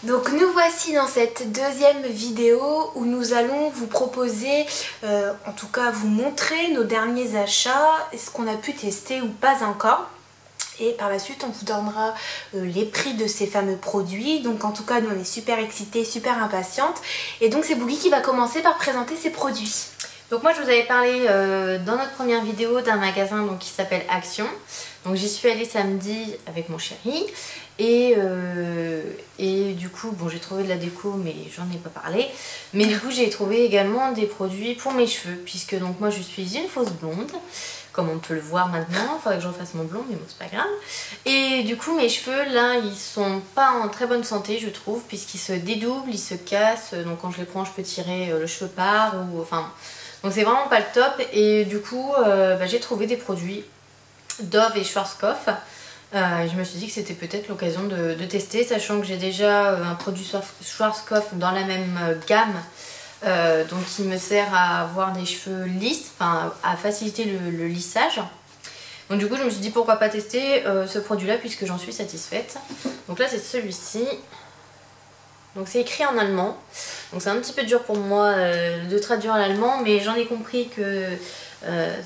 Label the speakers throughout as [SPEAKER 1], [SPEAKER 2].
[SPEAKER 1] Donc nous voici dans cette deuxième vidéo où nous allons vous proposer, en tout cas vous montrer nos derniers achats, ce qu'on a pu tester ou pas encore. Et par la suite on vous donnera les prix de ces fameux produits. Donc en tout cas nous on est super excités, super impatientes. Et donc c'est Boogie qui va commencer par présenter ses produits.
[SPEAKER 2] Donc moi je vous avais parlé dans notre première vidéo d'un magasin qui s'appelle Action. Donc j'y suis allée samedi avec mon chéri et du coup bon j'ai trouvé de la déco mais j'en ai pas parlé. Mais du coup j'ai trouvé également des produits pour mes cheveux puisque donc moi je suis une fausse blonde. Comme on peut le voir maintenant, il faudrait que je refasse mon blond mais bon c'est pas grave. Et du coup mes cheveux là ils sont pas en très bonne santé je trouve puisqu'ils se dédoublent, ils se cassent. Donc quand je les prends je peux tirer le cheveu part ou enfin... Donc c'est vraiment pas le top et du coup j'ai trouvé des produits Dove et Schwarzkopf. Je me suis dit que c'était peut-être l'occasion de tester, sachant que j'ai déjà un produit Schwarzkopf dans la même gamme, donc qui me sert à avoir des cheveux lisses, enfin à faciliter le lissage. Donc du coup je me suis dit pourquoi pas tester ce produit là puisque j'en suis satisfaite. Donc là c'est celui-ci. Donc c'est écrit en allemand, donc c'est un petit peu dur pour moi de traduire l'allemand, mais j'en ai compris que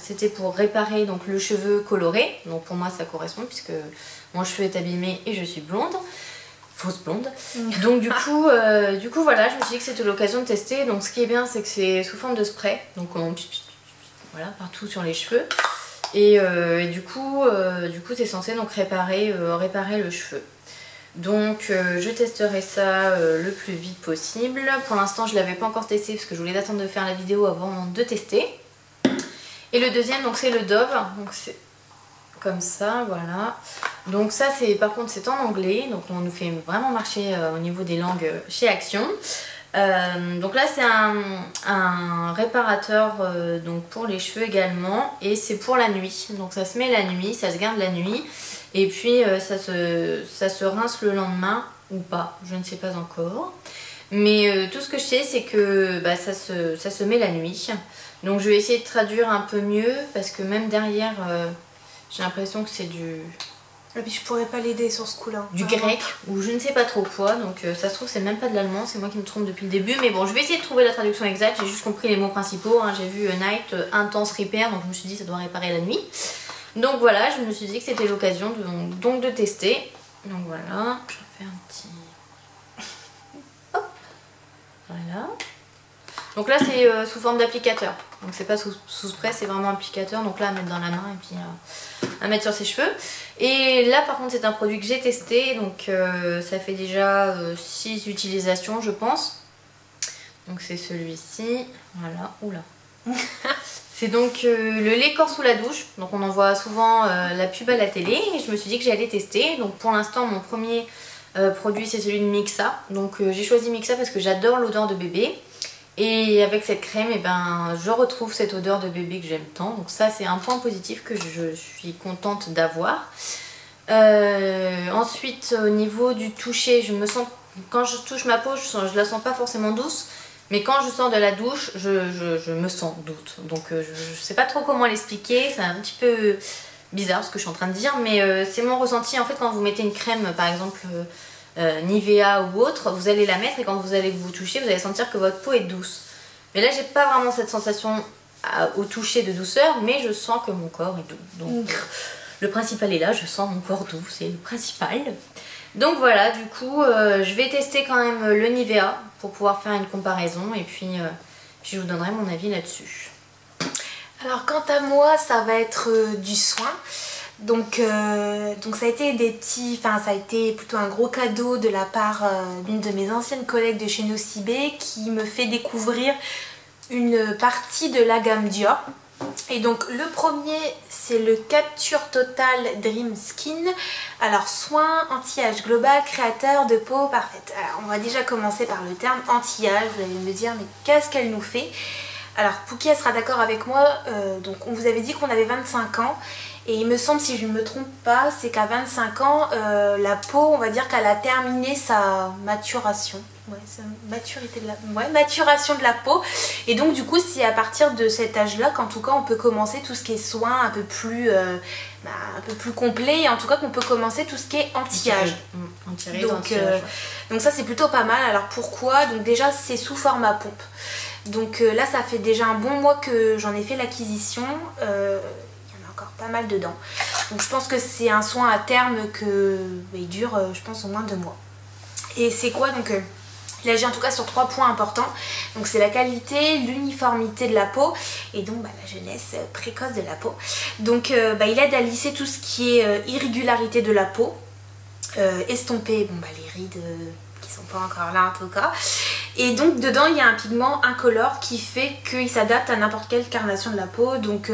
[SPEAKER 2] c'était pour réparer donc le cheveu coloré. Donc pour moi ça correspond puisque mon cheveu est abîmé et je suis blonde, fausse blonde. Donc du coup voilà, je me suis dit que c'était l'occasion de tester. Donc ce qui est bien c'est que c'est sous forme de spray, donc on voilà partout sur les cheveux. Et du coup c'est censé donc réparer le cheveu. Donc je testerai ça le plus vite possible. Pour l'instant je ne l'avais pas encore testé parce que je voulais attendre de faire la vidéo avant de tester. Et le deuxième donc c'est le Dove, donc c'est comme ça, voilà. Donc ça c'est par contre c'est en anglais, donc on nous fait vraiment marcher au niveau des langues chez Action. Donc là c'est un réparateur donc pour les cheveux également et c'est pour la nuit. Donc ça se met la nuit, ça se garde la nuit. Et puis ça se rince le lendemain ou pas, je ne sais pas encore. Mais tout ce que je sais c'est que ça se met la nuit. Donc je vais essayer de traduire un peu mieux parce que même derrière j'ai l'impression que c'est du...
[SPEAKER 1] Et puis je pourrais pas l'aider sur ce coup là.
[SPEAKER 2] Du grec ou je ne sais pas trop quoi. Donc ça se trouve c'est même pas de l'allemand, c'est moi qui me trompe depuis le début. Mais bon je vais essayer de trouver la traduction exacte, j'ai juste compris les mots principaux. Hein. J'ai vu night, intense repair, donc je me suis dit ça doit réparer la nuit. Donc voilà, je me suis dit que c'était l'occasion de tester. Donc voilà, je vais faire un petit... Hop. Voilà. Donc là c'est sous forme d'applicateur. Donc c'est pas sous spray, c'est vraiment applicateur. Donc là à mettre dans la main et puis à mettre sur ses cheveux. Et là par contre c'est un produit que j'ai testé. Donc ça fait déjà 6 utilisations je pense. Donc c'est celui-ci. Voilà, oula. C'est donc le lait corps sous la douche, donc on en voit souvent la pub à la télé et je me suis dit que j'allais tester. Donc pour l'instant mon premier produit c'est celui de Mixa, donc j'ai choisi Mixa parce que j'adore l'odeur de bébé et avec cette crème je retrouve cette odeur de bébé que j'aime tant, donc ça c'est un point positif que je suis contente d'avoir. Ensuite au niveau du toucher, je me sens, quand je touche ma peau je la sens pas forcément douce. Mais quand je sors de la douche, je me sens douce. Donc je sais pas trop comment l'expliquer, c'est un petit peu bizarre ce que je suis en train de dire. Mais c'est mon ressenti en fait quand vous mettez une crème par exemple Nivea ou autre, vous allez la mettre et quand vous allez vous toucher, vous allez sentir que votre peau est douce. Mais là j'ai pas vraiment cette sensation au toucher de douceur, mais je sens que mon corps est doux. Donc le principal est là, je sens mon corps doux, c'est le principal. Donc voilà, du coup je vais tester quand même le Nivea pour pouvoir faire une comparaison et puis je vous donnerai mon avis là-dessus.
[SPEAKER 1] Alors quant à moi ça va être du soin. Donc ça a été ça a été plutôt un gros cadeau de la part d'une de mes anciennes collègues de chez Nocibé qui me fait découvrir une partie de la gamme Dior. Et donc le premier c'est le Capture Total Dream Skin. Alors soin anti-âge global créateur de peau parfaite. Alors on va déjà commencer par le terme anti-âge. Vous allez me dire mais qu'est-ce qu'elle nous fait? Alors Pouki elle sera d'accord avec moi, donc on vous avait dit qu'on avait 25 ans Et il me semble, si je ne me trompe pas, c'est qu'à 25 ans, la peau, on va dire qu'elle a terminé sa maturation. Ouais, maturation de la peau. Et donc du coup, c'est à partir de cet âge-là qu'en tout cas on peut commencer tout ce qui est soins un peu plus complet, et en tout cas qu'on peut commencer tout ce qui est anti-âge. Donc ça c'est plutôt pas mal. Alors pourquoi? Donc déjà c'est sous format pompe. Donc là ça fait déjà un bon mois que j'en ai fait l'acquisition. Il y en a encore pas mal dedans. Donc je pense que c'est un soin à terme il dure je pense au moins 2 mois. Et c'est quoi donc il agit en tout cas sur 3 points importants. Donc c'est la qualité, l'uniformité de la peau et donc la jeunesse précoce de la peau. Donc il aide à lisser tout ce qui est irrégularité de la peau, estomper les rides qui sont pas encore là en tout cas. Et donc dedans il y a un pigment incolore qui fait qu'il s'adapte à n'importe quelle carnation de la peau. Donc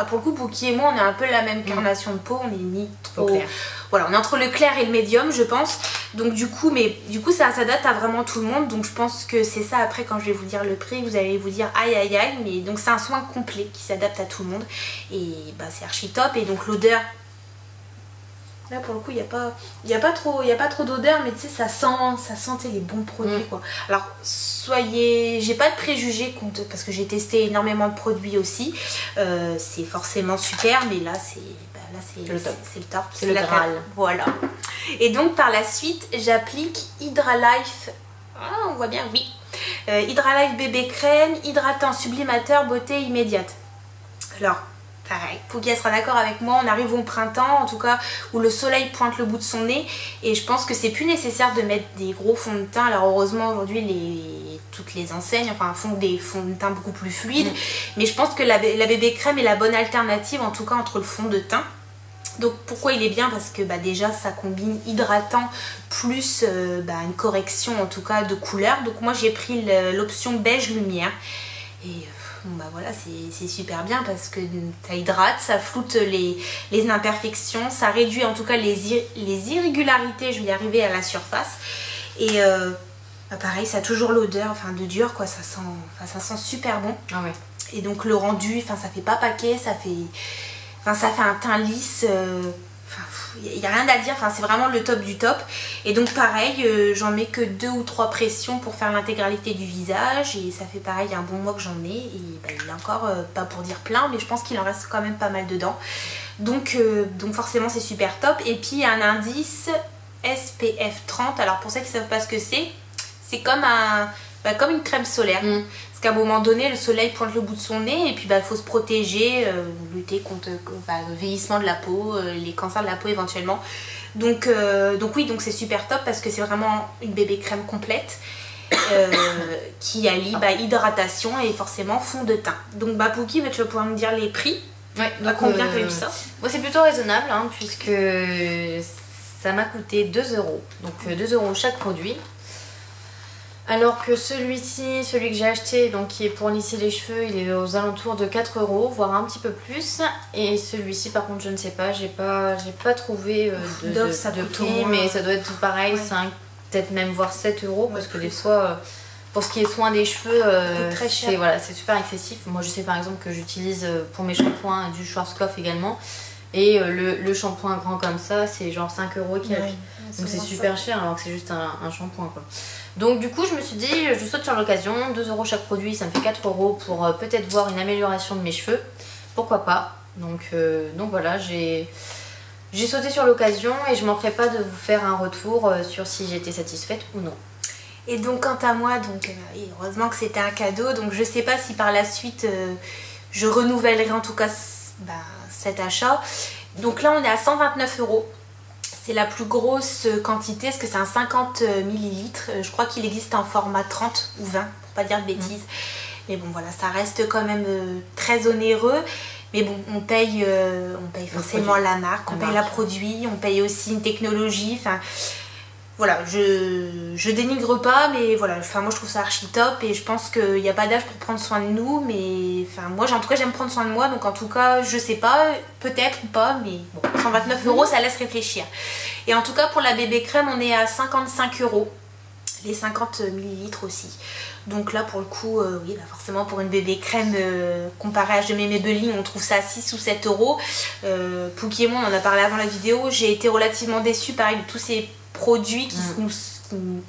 [SPEAKER 1] pour le coup Pookie et moi on a un peu la même carnation de peau, on est ni trop clair. Voilà, on est entre le clair et le médium je pense. Donc du coup ça s'adapte à vraiment tout le monde. Donc je pense que c'est ça après quand je vais vous dire le prix, vous allez vous dire aïe aïe aïe. Mais donc c'est un soin complet qui s'adapte à tout le monde. Et c'est archi top. Et donc l'odeur, là pour le coup il n'y a pas trop d'odeur, mais tu sais ça sentait les bons produits quoi. Alors j'ai pas de préjugés parce que j'ai testé énormément de produits aussi. C'est forcément super, mais là c'est le top,
[SPEAKER 2] c'est le Graal.
[SPEAKER 1] Voilà. Et donc par la suite j'applique Hydralife. Ah on voit bien, oui. Hydralife bébé crème, hydratant sublimateur, beauté immédiate. Alors pareil, Pookie sera d'accord avec moi, on arrive au printemps en tout cas où le soleil pointe le bout de son nez et je pense que c'est plus nécessaire de mettre des gros fonds de teint. Alors heureusement aujourd'hui toutes les enseignes font des fonds de teint beaucoup plus fluides, mais je pense que la bébé crème est la bonne alternative en tout cas entre le fond de teint. Donc pourquoi il est bien? Parce que déjà ça combine hydratant plus une correction en tout cas de couleur. Donc moi j'ai pris l'option beige lumière et voilà c'est super bien parce que ça hydrate, ça floute les imperfections, ça réduit en tout cas les irrégularités, je vais y arriver à la surface. Et pareil ça a toujours l'odeur de dur quoi, ça sent super bon.
[SPEAKER 2] Ah ouais.
[SPEAKER 1] Et donc le rendu, ça fait pas paquet, ça fait un teint lisse, il n'y a rien à dire, c'est vraiment le top du top. Et donc pareil, j'en mets que 2 ou 3 pressions pour faire l'intégralité du visage. Et ça fait pareil un bon mois que j'en ai. Et il est encore, pas pour dire plein, mais je pense qu'il en reste quand même pas mal dedans. Donc forcément c'est super top. Et puis il y a un indice SPF 30. Alors pour ceux qui ne savent pas ce que c'est comme une crème solaire. Qu'à un moment donné le soleil pointe le bout de son nez et puis il faut se protéger, lutter contre le vieillissement de la peau, les cancers de la peau éventuellement. Donc c'est super top parce que c'est vraiment une bébé crème complète qui allie hydratation et forcément fond de teint. Donc Pookie, tu vas pouvoir me dire les prix.
[SPEAKER 2] Ouais, donc
[SPEAKER 1] combien tu as eu ça?
[SPEAKER 2] Moi c'est plutôt raisonnable puisque ça m'a coûté 2 €, donc 2 € chaque produit. Alors que celui que j'ai acheté, donc qui est pour lisser les cheveux, il est aux alentours de 4 €, voire un petit peu plus. Et celui-ci par contre je ne sais pas, j'ai pas trouvé de prix, mais ça doit être pareil, 5, peut-être même voire 7 € parce que des fois, pour ce qui est soin des cheveux, c'est super excessif. Moi je sais par exemple que j'utilise pour mes shampoings du Schwarzkopf également. Et le shampoing grand comme ça, c'est genre 5 € et quelques. Donc c'est super cher alors que c'est juste un shampoing quoi. Donc du coup je me suis dit je saute sur l'occasion, 2 € chaque produit, ça me fait 4 € pour peut-être voir une amélioration de mes cheveux, pourquoi pas. Donc voilà, j'ai sauté sur l'occasion et je manquerai pas de vous faire un retour sur si j'étais satisfaite ou non.
[SPEAKER 1] Et donc quant à moi, heureusement que c'était un cadeau, donc je sais pas si par la suite je renouvellerai en tout cas cet achat. Donc là on est à 129 €. C'est la plus grosse quantité, parce que c'est un 50 ml. Je crois qu'il existe en format 30 ou 20, pour pas dire de bêtises. Mais bon, voilà, ça reste quand même très onéreux. Mais bon, on paye forcément la marque, on paye la produit, on paye aussi une technologie. Voilà, je dénigre pas, mais voilà, moi je trouve ça archi top et je pense qu'il n'y a pas d'âge pour prendre soin de nous, mais moi en tout cas j'aime prendre soin de moi, donc en tout cas je sais pas, peut-être ou pas, mais bon, 129 € ça laisse réfléchir. Et en tout cas pour la bébé crème on est à 55 €. les 50 ml aussi. Donc là pour le coup, oui, bah forcément pour une bébé crème comparée à Je mets Maybelline, on trouve ça à 6 ou 7 euros. Pouki et moi on en a parlé avant la vidéo, j'ai été relativement déçue pareil de tous ces produits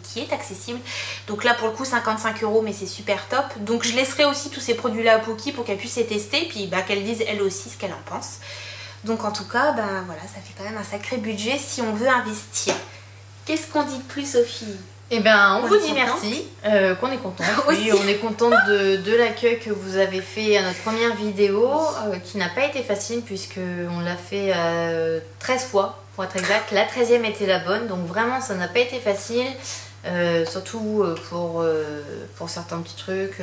[SPEAKER 1] qui est accessible. Donc là pour le coup 55 euros, mais c'est super top. Donc je laisserai aussi tous ces produits là à Pouki pour qu'elle puisse les tester, puis bah, qu'elle dise elle aussi ce qu'elle en pense. Donc en tout cas, bah, voilà, ça fait quand même un sacré budget si on veut investir. Qu'est-ce qu'on dit de plus, Sophie?
[SPEAKER 2] Eh bien, on vous dit merci, qu'on est content. Oui, on est contente de l'accueil que vous avez fait à notre première vidéo, qui n'a pas été facile puisqu'on l'a fait 13 fois, pour être exact. La 13e était la bonne, donc vraiment ça n'a pas été facile, surtout pour certains petits trucs.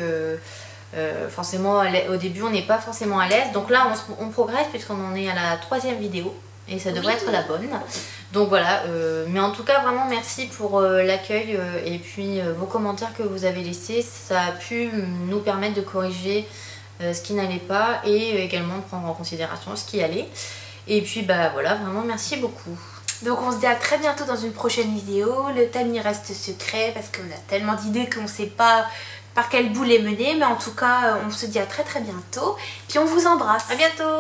[SPEAKER 2] Forcément, au début, on n'est pas forcément à l'aise. Donc là, on progresse puisqu'on en est à la 3e vidéo. Et ça devrait être la bonne. Donc voilà, mais en tout cas vraiment merci pour l'accueil et puis vos commentaires que vous avez laissés. Ça a pu nous permettre de corriger ce qui n'allait pas et également de prendre en considération ce qui allait. Et puis bah voilà, vraiment merci beaucoup.
[SPEAKER 1] Donc on se dit à très bientôt dans une prochaine vidéo. Le thème il reste secret parce qu'on a tellement d'idées qu'on ne sait pas par quel bout les mener. Mais en tout cas on se dit à très bientôt. Puis on vous embrasse.
[SPEAKER 2] À bientôt.